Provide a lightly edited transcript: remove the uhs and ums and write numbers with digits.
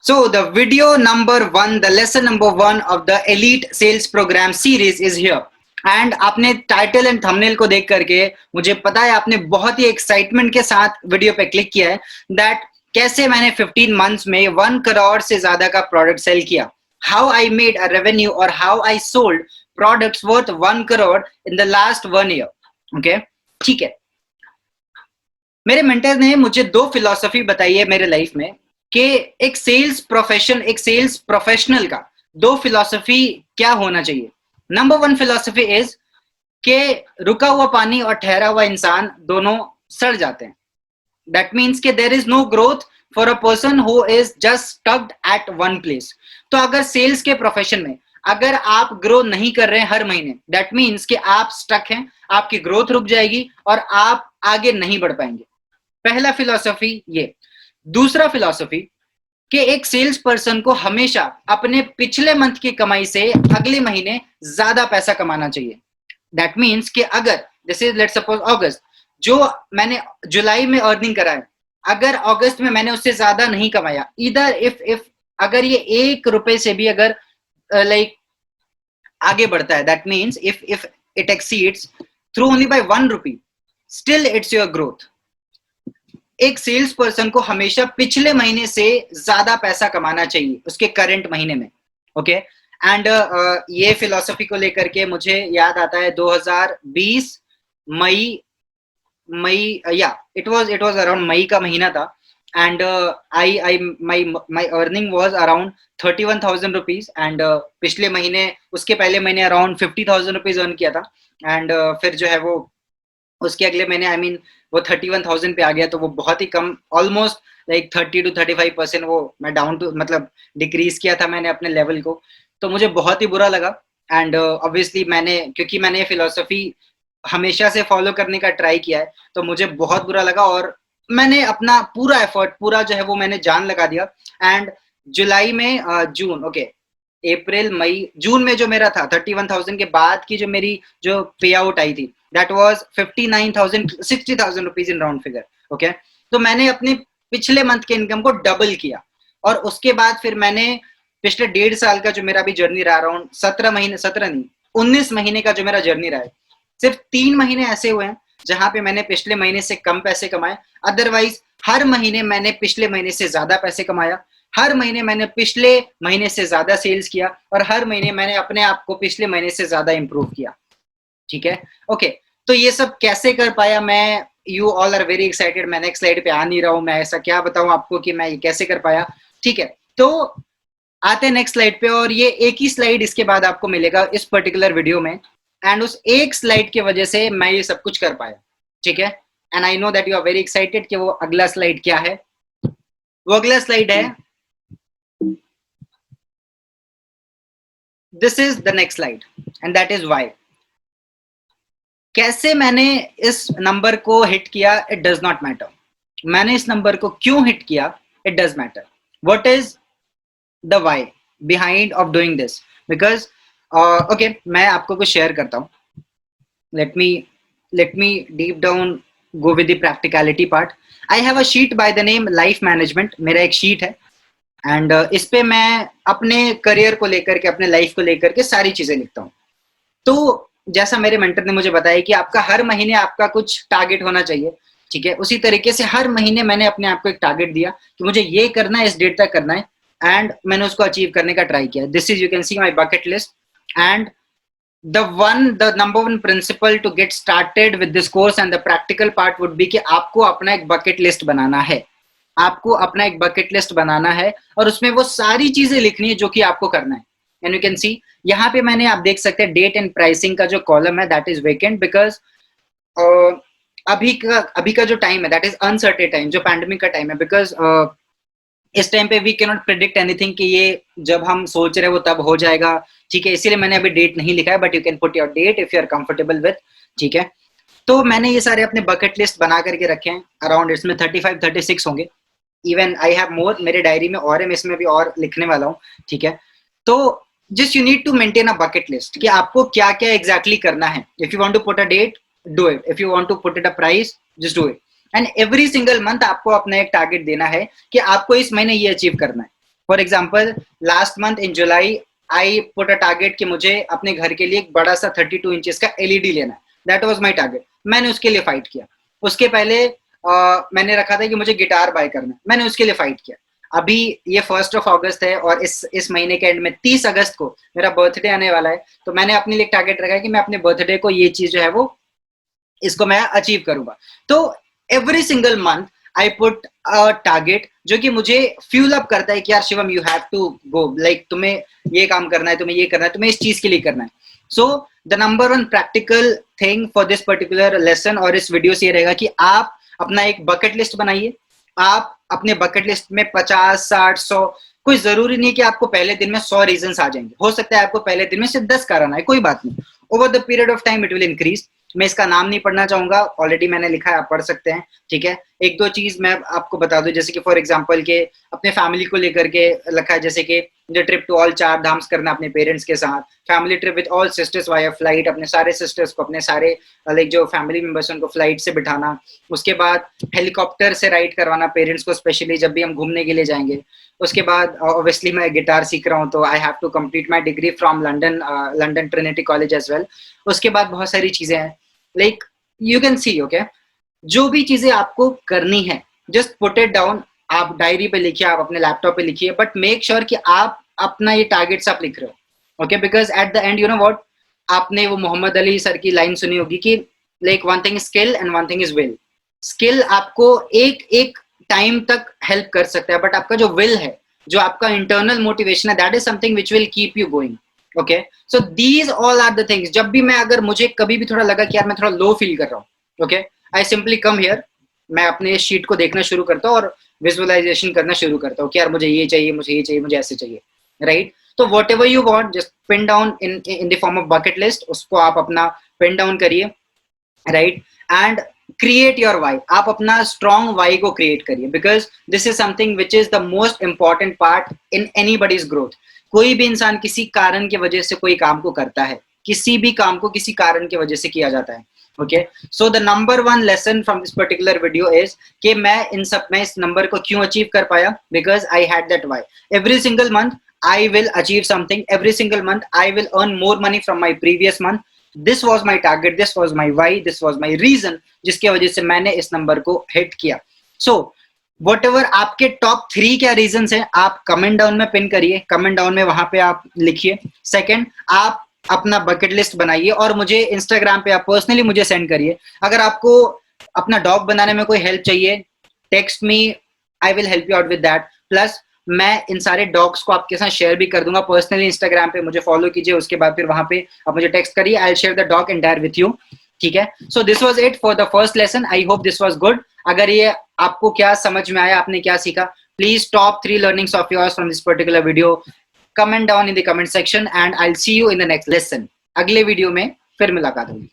So the video number 1, the lesson number 1 of the Elite Sales Program series is here. And आपने title and thumbnail को देख करके मुझे पता है आपने बहुत ही एक्साइटमेंट के साथ वीडियो पे क्लिक किया है दैट कैसे मैंने 15 मंथ्स में 1 करोड़ से ज्यादा का प्रोडक्ट सेल किया, how I made a revenue और how I sold products worth 1 crore in the last 1 year. Okay, ठीक है. मेरे मेंटर ने मुझे 2 फिलॉसफी बताई है मेरे लाइफ में कि एक सेल्स प्रोफेशनल का 2 फिलॉसफी क्या होना चाहिए. नंबर 1 फिलॉसफी इज के रुका हुआ पानी और ठहरा हुआ इंसान दोनों सड़ जाते हैं. दैट मीन्स के there is no growth for a person who is just stucked at one place. तो अगर सेल्स के प्रोफेशन में अगर आप ग्रो नहीं कर रहे हैं हर महीने, दैट मीन्स कि आप स्टक हैं, आपकी ग्रोथ रुक जाएगी और आप आगे नहीं बढ़ पाएंगे. पहला फिलॉसफी ये. दूसरा फिलॉसफी कि एक सेल्स पर्सन को हमेशा अपने पिछले मंथ की कमाई से अगले महीने ज्यादा पैसा कमाना चाहिए. दैट मीन्स कि अगर जैसे लेट्स सपोज अगस्त, जो मैंने जुलाई में अर्निंग करा है, अगर अगस्त में मैंने उससे ज्यादा नहीं कमाया, इधर इफ अगर ये 1 रुपए से भी अगर लाइक आगे बढ़ता है, that means if it exceeds through only by 1 rupee, still it's your growth. एक सेल्स पर्सन को हमेशा पिछले महीने से ज्यादा पैसा कमाना चाहिए उसके करंट महीने में. ओके, एंड ये फिलॉसफी को लेकर के मुझे याद आता है 2020 मई या इट वाज अराउंड मई का महीना था. And I my earning was around 31,000 rupees and पिछले महीने उसके पहले महीने अराउंड 50,000 रुपीज अर्न किया था. एंड फिर जो है वो उसके अगले महीने आई मीन वो 31,000 पे आ गया. तो वो बहुत ही कम, ऑलमोस्ट लाइक 30 to 35% वो मैं डाउन टू मतलब डिक्रीज किया था मैंने अपने लेवल को. तो मुझे बहुत ही बुरा लगा. एंड ऑब्वियसली क्योंकि मैंने ये फिलॉसफी हमेशा से फॉलो करने का ट्राई किया है, तो मुझे बहुत बुरा लगा और मैंने अपना पूरा एफर्ट पूरा जो है वो मैंने जान लगा दिया. एंड जुलाई में जून, ओके, अप्रैल मई जून में जो मेरा था 31,000 के बाद की जो मेरी जो पे आउट आई थी, that was 59,000 60,000 rupees in round figure. Okay, तो मैंने अपने पिछले मंथ के इनकम को डबल किया. और उसके बाद फिर मैंने पिछले 1.5 साल का जो मेरा भी जर्नी रहा, अराउंड 19 महीने का जो मेरा जर्नी रहा है, सिर्फ 3 महीने ऐसे हुए हैं जहां पे मैंने पिछले महीने से कम पैसे कमाए. अदरवाइज हर महीने मैंने पिछले महीने से ज्यादा पैसे कमाया, हर महीने मैंने पिछले महीने से ज्यादा सेल्स किया और हर महीने मैंने अपने आप को पिछले महीने से ज्यादा इंप्रूव किया. ठीक है, ओके. तो ये सब कैसे कर पाया मैं, you all are very excited. मैं नेक्स्ट स्लाइड पे आ नहीं रहा हूं, मैं ऐसा क्या बताऊं आपको कि मैं ये कैसे कर पाया. ठीक है, तो आते हैं नेक्स्ट स्लाइड पे. और ये एक ही स्लाइड इसके बाद आपको मिलेगा इस पर्टिकुलर वीडियो में. एंड उस एक स्लाइड की वजह से मैं ये सब कुछ कर पाया. ठीक है, and I know that you are very excited कि वो अगला स्लाइड क्या है. वो अगला स्लाइड है, this is the next slide and that is why. कैसे मैंने इस नंबर को हिट किया, इट डज नॉट मैटर. मैंने इस नंबर को क्यों हिट किया, it does matter. What is the why behind of doing this? Because okay, मैं आपको कुछ शेयर करता हूँ. Let me deep down go with the practicality part. I have a sheet by the name life management. मेरा एक sheet है and इस पे मैं अपने करियर को लेकर के, अपने लाइफ को लेकर के सारी चीजें लिखता हूँ. तो जैसा मेरे मेंटर ने मुझे बताया कि आपका हर महीने आपका कुछ टारगेट होना चाहिए. ठीक है, उसी तरीके से हर महीने मैंने अपने आप को एक टारगेट दिया कि मुझे ये करना है, इस डेट तक करना है. एंड मैंने उसको अचीव करने का ट्राई किया. This is, you can see my bucket list. And the number 1 principle to get started with this course and the practical part would be कि आपको अपना एक बकेट लिस्ट बनाना है. आपको अपना एक बकेट लिस्ट बनाना है और उसमें वो सारी चीजें लिखनी है जो कि आपको करना है. एंड यू कैन सी यहाँ पे मैंने, आप देख सकते हैं डेट एंड प्राइसिंग का जो कॉलम है दैट इज वेकेंट. बिकॉज अभी का जो टाइम है दैट इज अनसर्टेन टाइम, जो पैंडेमिक का टाइम है. बिकॉज इस टाइम पे we can not predict anything कि ये जब हम सोच रहे हैं वो तब हो जाएगा. ठीक है, इसीलिए मैंने अभी डेट नहीं लिखा है, but you can put your date if you are comfortable with. ठीक है, तो मैंने ये सारे अपने बकेट लिस्ट बना करके रखे हैं. अराउंड इसमें 35-36 होंगे. इवन आई हैव मोर, मेरे डायरी में और है, मैं इसमें भी और लिखने वाला हूँ. ठीक है, तो just you need to maintain a bucket list कि आपको क्या क्या exactly करना है. If you want to put a date, do it. If you want to put it a price, just do it. And every single month आपको अपना एक target देना है कि आपको इस महीने ये अचीव करना है. For example last month in July I put a target कि मुझे अपने घर के लिए एक बड़ा सा 32 इंचेस का एलईडी लेना है. That was my target. मैंने उसके लिए फाइट किया. उसके पहले मैंने रखा था कि मुझे गिटार बाय करना है. मैंने उसके लिए फाइट किया. अभी ये 1 अगस्त है और इस महीने के एंड में 30 अगस्त को मेरा बर्थडे आने वाला है. तो मैंने अपने लिए टारगेट रखा है कि मैं अपने बर्थडे को ये चीज जो है वो इसको मैं अचीव करूंगा. तो every single month I put a target जो कि मुझे फ्यूल अप करता है कि यार Shivam you have to go, like तुम्हें ये काम करना है, तुम्हें ये करना है, तुम्हें इस चीज के लिए करना है. सो the number one practical thing for this particular lesson और इस वीडियो से ये रहेगा कि आप अपना एक बकेट लिस्ट बनाइए. आप अपने बकेट लिस्ट में 50, 60, 100, कोई जरूरी नहीं कि आपको पहले दिन में 100 रीजंस आ जाएंगे. हो सकता है आपको पहले दिन में सिर्फ 10 कारण आए, कोई बात नहीं. Over the period of time it will increase. मैं इसका नाम नहीं पढ़ना चाहूंगा, ऑलरेडी मैंने लिखा है, आप पढ़ सकते हैं. ठीक है. एक दो चीज मैं आपको बता दूं, जैसे कि फॉर एग्जांपल के अपने फैमिली को लेकर के रखा है, जैसे कि मुझे ट्रिप टू ऑल 4 धाम्स करना अपने पेरेंट्स के साथ. Family trip with all sisters via flight, अपने सारे सिस्टर्स को, अपने सारे लाइक जो फैमिली मेंबर्स उनको फ्लाइट से बिठाना. उसके बाद हेलीकॉप्टर से राइड करवाना पेरेंट्स को, स्पेशली जब भी हम घूमने के लिए जाएंगे. उसके बाद ऑब्वियसली मैं गिटार सीख रहा हूँ तो I have to complete my degree from London Trinity College as well. उसके बाद बहुत सारी चीजें हैं, like you can see. Okay, जो भी चीजें आपको करनी है जस्ट पुट इट डाउन. आप डायरी पे लिखिए, आप अपने लैपटॉप पे लिखिए, बट मेक श्योर कि आप अपना ये टारगेट्स आप लिख रहे हो. Okay, because at the end you know what, आपने वो मोहम्मद अली सर की लाइन सुनी होगी कि like one thing is skill and one thing is will. Skill आपको एक एक टाइम तक हेल्प कर सकता है, बट आपका जो विल है, जो आपका इंटरनल मोटिवेशन है, that is something which will keep you going. Okay, so these all are the things. जब भी मैं, अगर मुझे कभी भी थोड़ा लगा कि यार मैं थोड़ा लो फील कर रहा हूँ, okay, I simply come here. मैं अपने शीट को देखना शुरू करता हूँ और विजुअलाइजेशन करना शुरू करता हूँ कि यार मुझे ये चाहिए, मुझे ये चाहिए, मुझे ऐसे चाहिए. राइट. तो whatever you want, just pin down in the form of bucket list. उसको आप अपना पिन डाउन करिए. Right. And create your why. आप अपना स्ट्रॉन्ग वाई को क्रिएट करिए, because this is something which is the most important part in anybody's growth. कोई भी इंसान किसी कारण की वजह से कोई काम को करता है. किसी भी काम को किसी कारण की वजह से किया जाता है. Okay, so the number one lesson from this particular video is कि मैं इस नंबर को क्यों अचीव कर पाया, because I had that why. Every single month I will achieve something. Every single month I will earn more money from my previous month. This was my target, this was my why, this was my reason जिसके वजह से मैंने इस number को hit किया. So whatever आपके top 3 क्या reasons हैं, आप कमेंट डाउन में पिन करिए. कमेंट डाउन में वहां पे आप लिखिए. सेकंड, आप अपना बकेट लिस्ट बनाइए और मुझे इंस्टाग्राम पे आप पर्सनली मुझे सेंड करिए. अगर आपको अपना डॉग बनाने में कोई हेल्प चाहिए, text me, I will help you out with that. Plus मैं इन सारे डॉग्स को आपके साथ शेयर भी कर दूंगा पर्सनली. इंस्टाग्राम पे मुझे फॉलो कीजिए, उसके बाद फिर वहां पे आप मुझे टेक्स्ट करिए. I will share the dog entire with you. ठीक है. So this was it for the first lesson. I hope this was good. अगर ये आपको क्या समझ में आया, आपने क्या सीखा, please top 3 learnings of yours from this particular video comment down in the comment section and I will see you in the next lesson. अगले वीडियो में फिर मुलाकात होगी.